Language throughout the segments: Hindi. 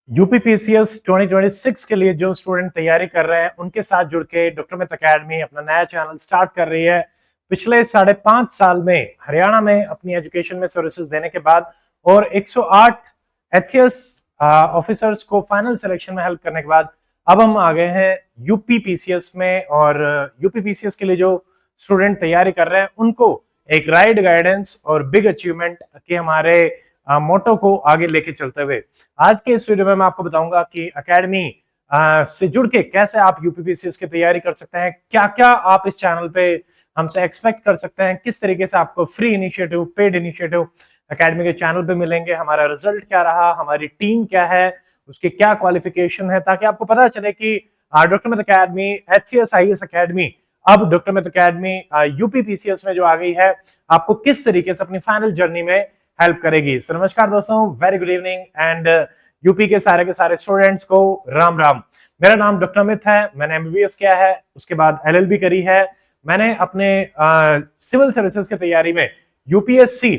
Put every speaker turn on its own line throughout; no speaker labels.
यूपीपीसीएस 2026 के लिए जो स्टूडेंट तैयारी कर रहे हैं उनके साथ जुड़ के डॉक्टर मित अकेडमी अपना नया चैनल स्टार्ट कर रही है। पिछले 5.5 साल में हरियाणा में अपनी एजुकेशन में सर्विसेज देने के बाद और 108 एचसीएस ऑफिसर्स को फाइनल सिलेक्शन में हेल्प करने के बाद अब हम आ गए हैं यूपीपीसीएस में। और यूपीपीसीएस के लिए जो स्टूडेंट तैयारी कर रहे हैं उनको एक राइट गाइडेंस और बिग अचीवमेंट के हमारे मोटो को आगे लेके चलते हुए आज के इस वीडियो में मैं आपको बताऊंगा कि एकेडमी से जुड़ के कैसे आप यूपीपीसीएस की तैयारी कर सकते हैं, क्या क्या आप इस चैनल पे हमसे एक्सपेक्ट कर सकते हैं, किस तरीके से आपको free initiative, paid initiative academy के चैनल पे मिलेंगे, हमारा रिजल्ट क्या रहा, हमारी टीम क्या है, उसकी क्या क्वालिफिकेशन है, ताकि आपको पता चले कि डॉक्टर मित अकेडमी, एचसीएस आईएएस एकेडमी, अब डॉक्टर मित अकेडमी यूपीपीसीएस में जो आ गई है, आपको किस तरीके से अपनी फाइनल जर्नी में हेल्प करेगी। सो नमस्कार दोस्तों, very good evening and UP के सारे स्टूडेंट्स को राम राम। मेरा नाम डॉक्टर अमित है, मैंने एमबीबीएस किया है, उसके बाद एलएलबी करी है। मैंने अपने सिविल सर्विसेज की तैयारी में यूपीएससी,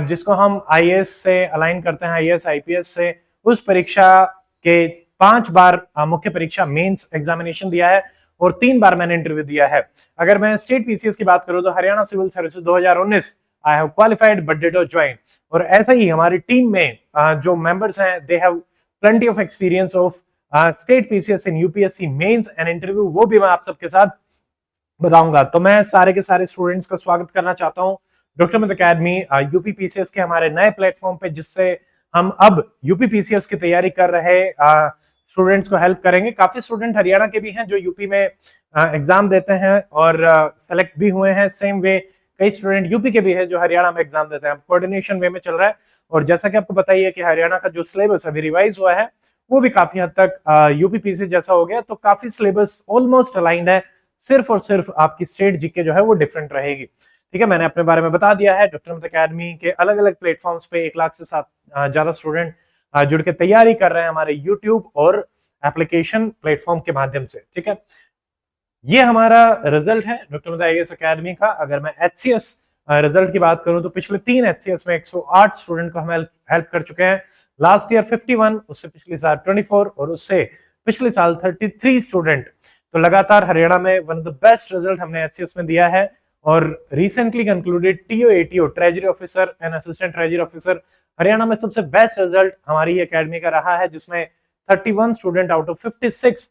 जिसको हम आईएएस से अलाइन करते हैं, आईएएस आईपीएस से, उस परीक्षा के 5 बार मुख्य परीक्षा मेंस एग्जामिनेशन दिया है और 3 बार मैंने इंटरव्यू दिया है। अगर मैं स्टेट पीसीएस की बात करूं तो Haryana civil services 2019 I have qualified but did not join. और ऐसा ही हमारी टीम में जो मेंबर्स हैं, they have plenty of experience of state PCS in UPSC mains and interview, वो भी मैं आप सबके साथ बताऊंगा। तो मैं सारे के सारे स्टूडेंट्स का स्वागत करना चाहता हूं डॉक्टर मित अकेडमी यूपीपीसीएस के हमारे नए प्लेटफॉर्म पे, जिससे हम अब यूपीपीसीएस की तैयारी कर रहे स्टूडेंट्स को हेल्प करेंगे। काफी स्टूडेंट हरियाणा के भी हैं जो यूपी में एग्जाम देते हैं और सेलेक्ट भी हुए हैं। सेम वे कई स्टूडेंट यूपी के भी हैं जो हरियाणा में एग्जाम देते हैं। कोऑर्डिनेशन वे में चल रहा है और जैसा कि आपको पता ही है कि हरियाणा का जो सिलेबस अभी रिवाइज हुआ है वो भी काफी हद तक यूपीपीसी जैसा हो गया, तो काफी सिलेबस ऑलमोस्ट अलाइंड है। सिर्फ और सिर्फ आपकी स्टेट जीके जो है वो डिफरेंट रहेगी। ठीक है, मैंने अपने बारे में बता दिया है। डॉक्टर मित अकेडमी के अलग अलग प्लेटफॉर्म्स पे 1 लाख से ज्यादा स्टूडेंट जुड़ के तैयारी कर रहे हैं हमारे यूट्यूब और एप्लीकेशन प्लेटफॉर्म के माध्यम से। ठीक है, ये हमारा रिजल्ट है डॉक्टर मित आईएएस एकेडमी का। अगर मैं एचसीएस रिजल्ट की बात करूं तो पिछले 3 एचसीएस में 108 स्टूडेंट को हम हेल्प कर चुके हैं। लास्ट ईयर 51, उससे पिछले साल 24 और उससे पिछले साल 33 स्टूडेंट। तो लगातार हरियाणा में one of the best result हमने एचसीएस में दिया है। और recently concluded TO treasury officer and assistant treasury officer, Haryana में सबसे बेस्ट रिजल्ट हमारी एकेडमी का रहा है, जिसमें 31 student out of 56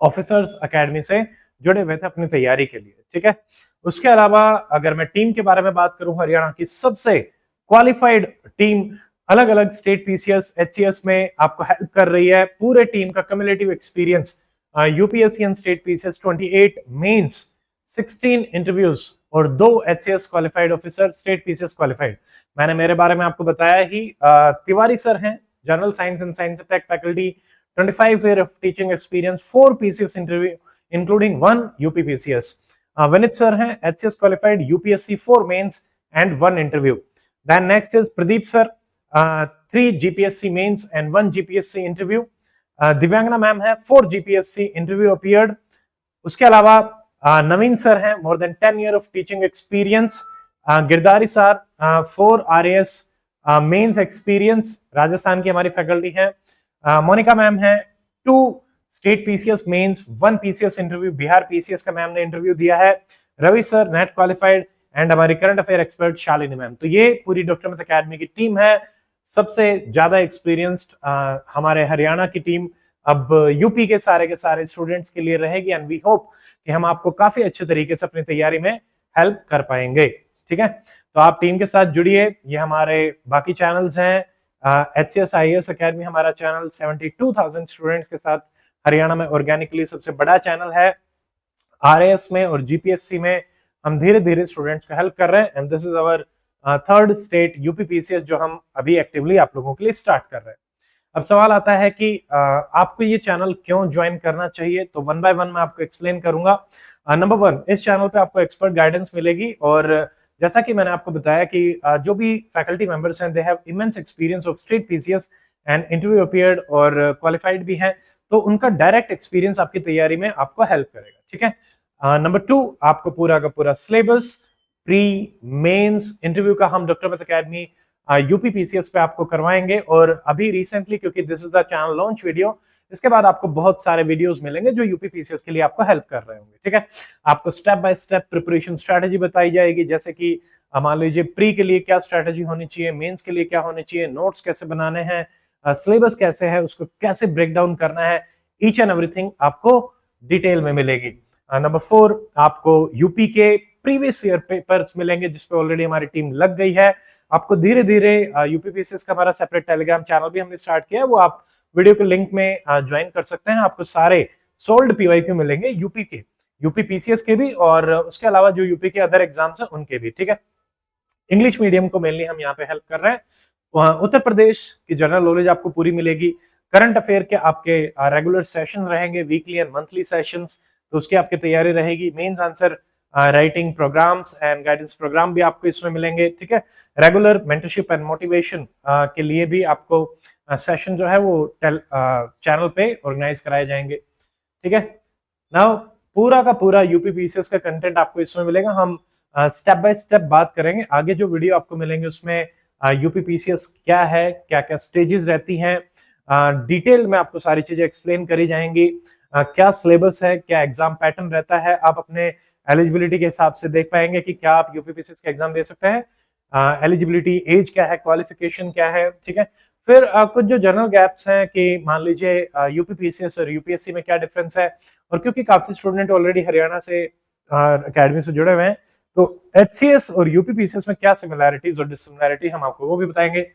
officers academy से जुड़े हुए थे अपनी तैयारी के लिए। ठीक है, उसके अलावा अगर मैं टीम के बारे में बात करूं, हरियाणा की सबसे क्वालिफाइड टीम अलग अलग स्टेट पीसीएस, एचसीएस में आपको हेल्प कर रही है। पूरे टीम का cumulative experience UPSC and state PCS 28 mains, 16 interviews और 2 HCS qualified officer, state PCS qualified. मैंने मेरे बारे में आपको बताया ही। तिवारी सर हैं, general science and science tech faculty, 25 year of teaching experience, 4 PCS interview including 1 UPPCS. Vinit sir हैं, HCS qualified, UPSC 4 mains and 1 interview. Then next is Pradeep sir, 3 GPSC mains and 1 GPSC interview. Divyangana ma'am है, 4 GPSC interview appeared. उसके अलावा नवीन सर हैं, more than 10 year of teaching experience. Girdhari sir, 4 RAS mains experience, Rajasthan की हमारी फैकल्टी है। मोनिका मैम है, 2 state PCS mains, 1 PCS interview, Bihar PCS का मैम ने इंटरव्यू दिया है। Ravi sir NET qualified and हमारी current affair expert Shalini ma'am. तो ये पूरी डॉक्टर मित अकेडमी की टीम है। सबसे ज्यादा एक्सपीरियंस्ड हमारे हरियाणा की टीम अब यूपी के सारे स्टूडेंट्स के लिए रहेगी एंड वी होप कि हम आपको काफी अच्छे तरीके से अपनी तैयारी में हेल्प कर पाएंगे। ठीक है, तो आप टीम के साथ जुड़िए। ये हमारे बाकी चैनल्स हैं। एचसीएस आईएएस एकेडमी हमारा चैनल 72,000 स्टूडेंट्स के साथ हरियाणा में ऑर्गेनिकली सबसे बड़ा चैनल है। आरएएस में और जीपीएससी में हम धीरे धीरे स्टूडेंट्स को हेल्प कर रहे हैं and this is our 3rd state UPPCS जो हम अभी एक्टिवली आप लोगों के लिए स्टार्ट कर रहे हैं। अब सवाल आता है कि आपको ये चैनल क्यों ज्वाइन करना चाहिए, तो 1 by 1 मैं आपको एक्सप्लेन करूंगा। नंबर 1, इस चैनल पे आपको एक्सपर्ट गाइडेंस मिलेगी और जैसा कि मैंने आपको बताया कि जो भी फैकल्टी मेंबर्स हैं, they have immense experience of state PCS and interview appeared और क्वालिफाइड भी हैं, तो उनका डायरेक्ट एक्सपीरियंस आपकी तैयारी में आपको हेल्प करेगा। ठीक है, नंबर 2, आपको पूरा का पूरा सिलेबस, प्री मेंस इंटरव्यू का हम डॉक्टर मित अकेडमी यूपी पीसीएस पे आपको करवाएंगे। और अभी रिसेंटली, क्योंकि this is the channel launch video, इसके बाद आपको बहुत सारे वीडियोस मिलेंगे जो यूपी पीसीएस के लिए आपको हेल्प कर रहे होंगे। ठीक है, आपको step by step preparation strategy बताई जाएगी, जैसे कि मान लीजिए प्री के लिए क्या स्ट्रेटेजी होनी चाहिए, मेंस के लिए क्या होनी चाहिए, नोट्स कैसे बनाने हैं, सिलेबस कैसे है, उसको कैसे ब्रेक डाउन करना है, ईच एंड एवरीथिंग आपको डिटेल में मिलेगी। नंबर 4, आपको यूपी के प्रीवियस ईयर पेपर्स मिलेंगे जिसपे ऑलरेडी हमारी टीम लग गई है। आपको धीरे धीरे यूपी पीसीएस का हमारा सेपरेट टेलीग्राम चैनल भी हमने स्टार्ट किया है, वो आप वीडियो के लिंक में ज्वाइन कर सकते हैं। आपको सारे सोल्ड पीवाईक्यू मिलेंगे यूपी के, यूपी पीसीएस के भी, और उसके अलावा जो यूपी के अदर एग्जाम्स हैं उनके भी। ठीक है, इंग्लिश मीडियम को मेनली हम यहाँ पे हेल्प कर रहे हैं। उत्तर प्रदेश की जनरल नॉलेज आपको पूरी मिलेगी। करंट अफेयर के आपके रेगुलर सेशंस रहेंगे, वीकली एंड मंथली सेशंस, तो उसकी आपकी तैयारी रहेगी। Mains answer writing programmes and guidance programme भी आपको इसमें मिलेंगे। ठीक है, रेगुलर मेंटरशिप एंड मोटिवेशन के लिए भी आपको सेशन जो है वो चैनल पे ऑर्गेनाइज कराए जाएंगे। ठीक है, नाउ पूरा का पूरा यूपी पीसीएस का कंटेंट आपको इसमें मिलेगा। हम स्टेप बाय स्टेप बात करेंगे। आगे जो वीडियो आपको मिलेंगे उसमें यूपी पीसीएस क्या है, क्या क्या स्टेजेस रहती हैं, डिटेल में आपको सारी चीजें एक्सप्लेन करी जाएंगी। क्या सिलेबस है, क्या एग्जाम पैटर्न रहता है, आप अपने एलिजिबिलिटी के हिसाब से देख पाएंगे कि क्या आप यूपी पीसीएस का एग्जाम दे सकते हैं। एलिजिबिलिटी एज क्या है, क्वालिफिकेशन क्या है। ठीक है, फिर कुछ जो जनरल गैप्स हैं कि मान लीजिए यूपी पीसीएस और यूपीएससी में क्या डिफरेंस है, और क्योंकि काफी स्टूडेंट ऑलरेडी हरियाणा से अकेडमी से जुड़े हुए हैं, तो एचसीएस और यूपी पीसीएस में क्या सिमिलैरिटीज और डिससिमिलैरिटी हम आपको वो भी बताएंगे।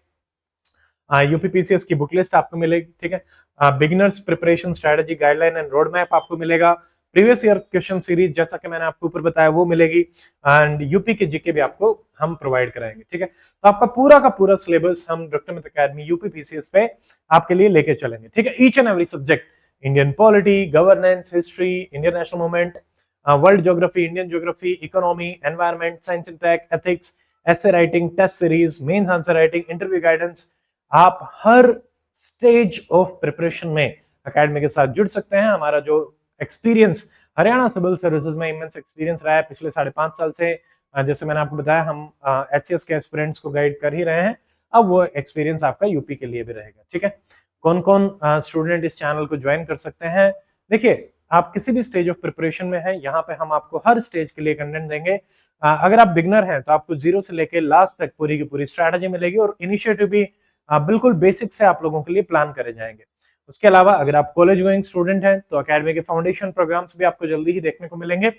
यूपी पीसीएस की बुक लिस्ट आपको मिलेगी। ठीक है, beginners preparation strategy guideline and road map आपको मिलेगा। प्रीवियस ईयर क्वेश्चन सीरीज जैसा कि मैंने आपको ऊपर बताया वो मिलेगी, एंड यूपी के जीके भी आपको हम प्रोवाइड कराएंगे। ठीक है, तो आपका पूरा का पूरा सिलेबस हम डॉक्टर मित अकेडमी यूपी पीसीएस पे आपके लिए लेके चलेंगे। ठीक है, each and every subject, Indian polity, governance, history, Indian national movement, world geography, Indian geography, economy, environment, science and tech, ethics, essay writing, test series, mains answer writing, interview guidance, आप हर स्टेज ऑफ प्रिपरेशन में एकेडमी के साथ जुड़ सकते हैं। हमारा जो एक्सपीरियंस हरियाणा सिविल सर्विसेज में इमेंस एक्सपीरियंस रहा है पिछले 5.5 साल से, जैसे मैंने आपको बताया हम एचसीएस के एस्पिरेंट्स को गाइड कर ही रहे हैं, अब वो एक्सपीरियंस आपका यूपी के लिए भी रहेगा। ठीक है, कौन कौन स्टूडेंट इस चैनल को ज्वाइन कर सकते हैं? देखिए, आप किसी भी स्टेज ऑफ प्रिपरेशन में हैं, यहाँ पे हम आपको हर स्टेज के लिए कंटेंट देंगे। अगर आप बिगनर हैं तो आपको जीरो से लेके लास्ट तक पूरी की पूरी स्ट्रैटेजी मिलेगी, और इनिशिएटिव भी बिल्कुल बेसिक से आप लोगों के लिए प्लान करे जाएंगे। उसके अलावा अगर आप कॉलेज गोइंग स्टूडेंट हैं तो एकेडमी के फाउंडेशन प्रोग्राम्स भी आपको जल्दी ही देखने को मिलेंगे,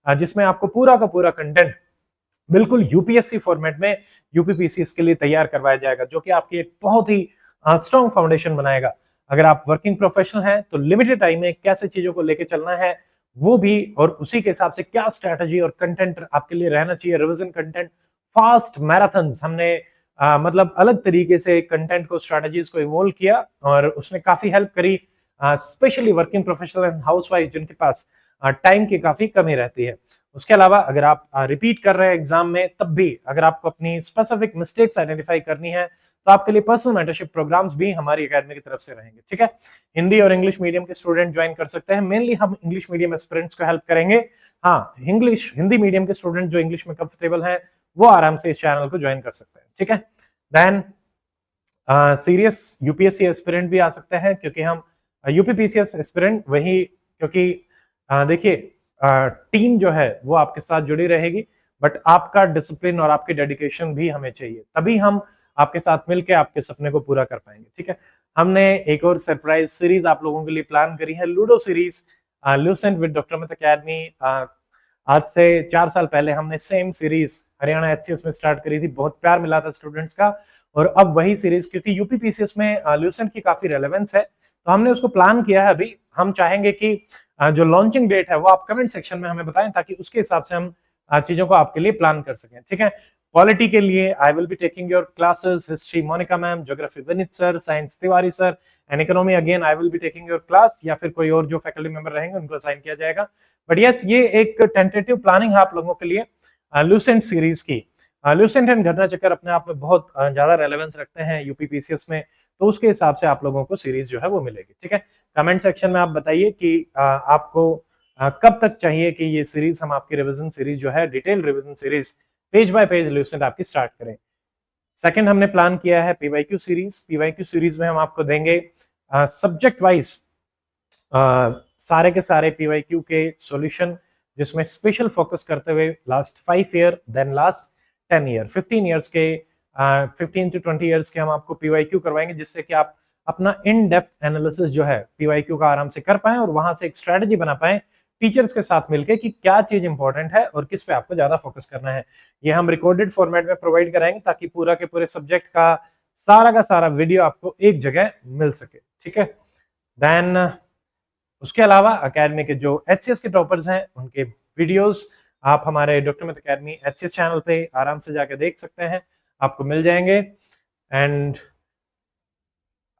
जिसमें आपको पूरा का पूरा कंटेंट बिल्कुल यूपीएससी फॉर्मेट में यूपी पीसीएस के लिए तैयार करवाया जाएगा, जो कि आपकी एक बहुत ही स्ट्रॉन्ग फाउंडेशन बनाएगा। अगर आप वर्किंग प्रोफेशनल हैं तो लिमिटेड टाइम में कैसे चीजों को लेकर चलना है वो भी, और उसी के हिसाब से क्या स्ट्रैटेजी और कंटेंट आपके लिए रहना चाहिए, रिवीजन कंटेंट, फास्ट मैराथन, हमने मतलब अलग तरीके से कंटेंट को, स्ट्रैटेजीज को इवॉल्व किया, और उसने काफी हेल्प करी specially working professional and housewife जिनके पास टाइम की काफी कमी रहती है। उसके अलावा अगर आप रिपीट कर रहे हैं एग्जाम में, तब भी अगर आपको अपनी स्पेसिफिक मिस्टेक्स आइडेंटिफाई करनी है तो आपके लिए पर्सनल मेंटरशिप प्रोग्राम्स भी हमारी एकेडमी की तरफ से रहेंगे। ठीक है, हिंदी और इंग्लिश मीडियम के स्टूडेंट ज्वाइन कर सकते हैं। मेनली हम इंग्लिश मीडियम एस्पिरेंट्स को हेल्प करेंगे। हाँ, हिंदी मीडियम के स्टूडेंट जो इंग्लिश में कंफर्टेबल हैं वो आराम से इस चैनल को ज्वाइन कर सकते हैं। ठीक है, देन सीरियस यूपीएससी एस्पिरेंट भी आ सकते हैं, क्योंकि हम यूपी पीसीएस एस्पिरेंट वही, क्योंकि देखिए टीम जो है वो आपके साथ जुड़ी रहेगी, बट आपका डिसिप्लिन और आपकी डेडिकेशन भी हमें चाहिए, तभी हम आपके साथ मिलकर आपके सपने को पूरा कर पाएंगे। ठीक है, हमने एक और सरप्राइज सीरीज आप लोगों के लिए प्लान करी है, ludo series, Lucent with doctor मित अकेडमी। आज से 4 साल पहले हमने सेम सीरीज हरियाणा एचसीएस में स्टार्ट करी थी, बहुत प्यार मिला था स्टूडेंट्स का, और अब वही सीरीज, क्योंकि यूपी पीसीएस में लूसेंट की काफी रेलेवेंस है, तो हमने उसको प्लान किया है। अभी हम चाहेंगे कि जो लॉन्चिंग डेट है वो आप कमेंट सेक्शन में हमें बताएं, ताकि उसके हिसाब से हम चीजों को आपके लिए प्लान कर सकें। ठीक है, पॉलिटी के लिए I will be taking your classes, history Monika ma'am, geography Vineet sir, science Tiwari sir, and economy again I will be taking your class, या फिर कोई और जो फैकल्टी मेंबर रहेंगे उनको असाइन किया जाएगा। बट यस, ये एक टेंटेटिव प्लानिंग है आप लोगों के लिए लूसेंट सीरीज की। लूसेंट एंड घटना चक्कर अपने आप में बहुत ज्यादा रेलेवेंस रखते हैं यूपी पीसीएस में, तो उसके हिसाब से आप लोगों को सीरीज जो है वो मिलेगी। ठीक है, कमेंट सेक्शन में आप बताइए कि आपको कब तक चाहिए कि ये सीरीज, हम आपकी रिवीजन सीरीज जो है, detail revision series page bye page Lucent आपकी स्टार्ट करें। सेकंड हमने प्लान किया है पीवाईक्यू सीरीज। पीवाईक्यू सीरीज में हम आपको देंगे सब्जेक्ट वाइज सारे के सारे पीवाईक्यू के सॉल्यूशन, जिसमें स्पेशल फोकस करते हुए last 5 year, then last 10 year, 15 years के 15 to 20 ईयर्स के हम आपको पीवाईक्यू करवाएंगे, जिससे कि आप अपना इन डेप्थ एनालिसिस जो है पीवाईक्यू का आराम से कर पाएं और वहां से एक स्ट्रेटजी बना पाएं टीचर्स के साथ मिलकर कि क्या चीज इंपॉर्टेंट है और किस पे आपको ज्यादा फोकस करना है। ये हम रिकॉर्डेड फॉर्मेट में प्रोवाइड कराएंगे ताकि पूरा के पूरे सब्जेक्ट का सारा वीडियो आपको एक जगह मिल सके, ठीक है। देन उसके अलावा अकेडमी के जो एचसीएस के टॉपर्स हैं उनके वीडियोस आप हमारे डॉक्टर मित अकेडमी एचसीएस चैनल पे आराम से जाके देख सकते हैं, आपको मिल जाएंगे। एंड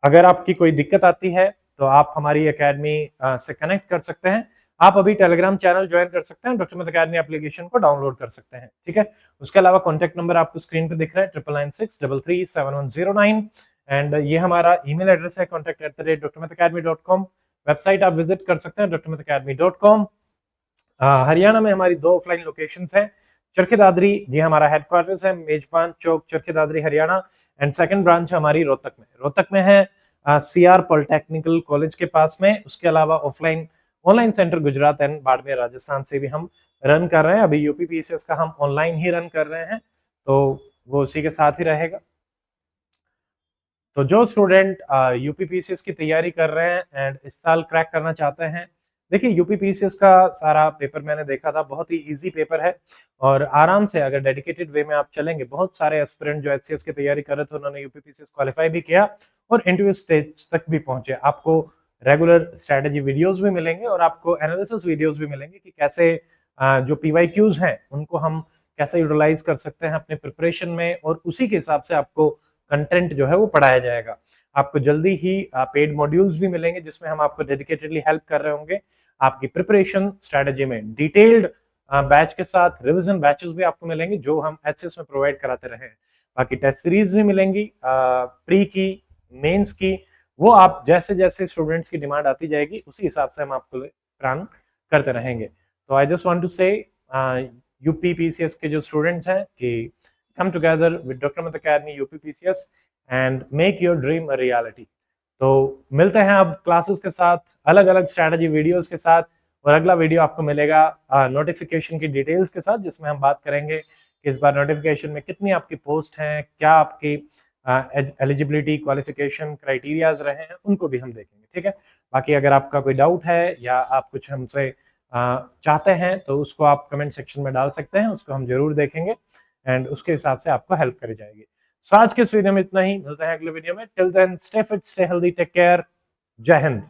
अगर आपकी कोई दिक्कत आती है तो आप हमारी एकेडमी से कनेक्ट कर सकते हैं। आप अभी टेलीग्राम चैनल ज्वाइन कर सकते हैं, डॉक्टर मित अकेडमी एप्लीकेशन को डाउनलोड कर सकते हैं, ठीक है। उसके अलावा कॉन्टैक्ट नंबर आपको स्क्रीन पे दिख रहा है 9996337109। एंड ये हमारा ईमेल एड्रेस है contact@drmitacademy.com। वेबसाइट आप विजिट कर सकते हैं drmitacademy.com। हरियाणा में हमारी 2 ऑफलाइन लोकेशंस हैं। चरखी दादरी ये हमारा हेडक्वार्टर्स है, Mejban Chowk, Charkhi Dadri, Haryana. And second branch हमारी रोहतक में है, सीआर पॉलिटेक्निकल कॉलेज के पास में। उसके अलावा online centre Gujarat and Barmer Rajasthan से भी हम रन कर रहे हैं। अभी यूपीपीसीएस का हम ऑनलाइन ही रन कर रहे हैं, तो वो उसी के साथ ही रहेगा। तो जो स्टूडेंट यूपीपीसीएस की तैयारी कर रहे हैं एंड इस साल क्रैक करना चाहते हैं, देखिए यूपीपीसीएस का सारा पेपर मैंने देखा था, बहुत ही इजी पेपर है और आराम से अगर डेडिकेटेड वे में आप चलेंगे, बहुत सारे एस्पिरेंट जो एचसीएस की तैयारी कर रहे थे उन्होंने यूपीपीसीएस क्वालिफाई भी किया और इंटरव्यू स्टेज तक भी पहुंचे। आपको रेगुलर स्ट्रेटेजी वीडियोस भी मिलेंगे और आपको एनालिसिस वीडियोस भी मिलेंगे कि कैसे जो पीवाईक्यूज हैं उनको हम कैसे यूटिलाइज कर सकते हैं अपने प्रिपरेशन में, और उसी के हिसाब से आपको कंटेंट जो है वो पढ़ाया जाएगा। आपको जल्दी ही पेड मॉड्यूल्स भी मिलेंगे जिसमें हम आपको डेडिकेटेडली हेल्प कर रहे होंगे आपकी प्रिपरेशन स्ट्रेटेजी में। डिटेल्ड बैच के साथ रिवीजन बैचेस भी आपको मिलेंगे जो हम एचसीएस में प्रोवाइड कराते रहे हैं। बाकी टेस्ट सीरीज भी मिलेंगी, प्री की, मेंस की, वो आप जैसे जैसे स्टूडेंट्स की डिमांड आती जाएगी उसी हिसाब से हम आपको प्लान करते रहेंगे। तो आई जस्ट वांट टू से यूपीपीसीएस के जो स्टूडेंट्स हैं कि come together with Dr. Mit Academy UPPCS and make your dream a reality। तो मिलते हैं अब क्लासेस के साथ, अलग अलग स्ट्रैटेजी वीडियोस के साथ, और अगला वीडियो आपको मिलेगा नोटिफिकेशन की डिटेल्स के साथ, जिसमें हम बात करेंगे कि इस बार नोटिफिकेशन में कितनी आपकी पोस्ट हैं, क्या आपकी एलिजिबिलिटी क्वालिफिकेशन क्राइटेरियाज रहे हैं, उनको भी हम देखेंगे, ठीक है। बाकी अगर आपका कोई डाउट है या आप कुछ हमसे चाहते हैं तो उसको आप कमेंट सेक्शन में डाल सकते हैं, उसको हम जरूर देखेंगे एंड उसके हिसाब से आपको हेल्प करी जाएगी। सो आज के इस वीडियो में इतना ही, मिलते हैं अगले वीडियो में। Till then stay fit, stay healthy, take care, जय हिंद।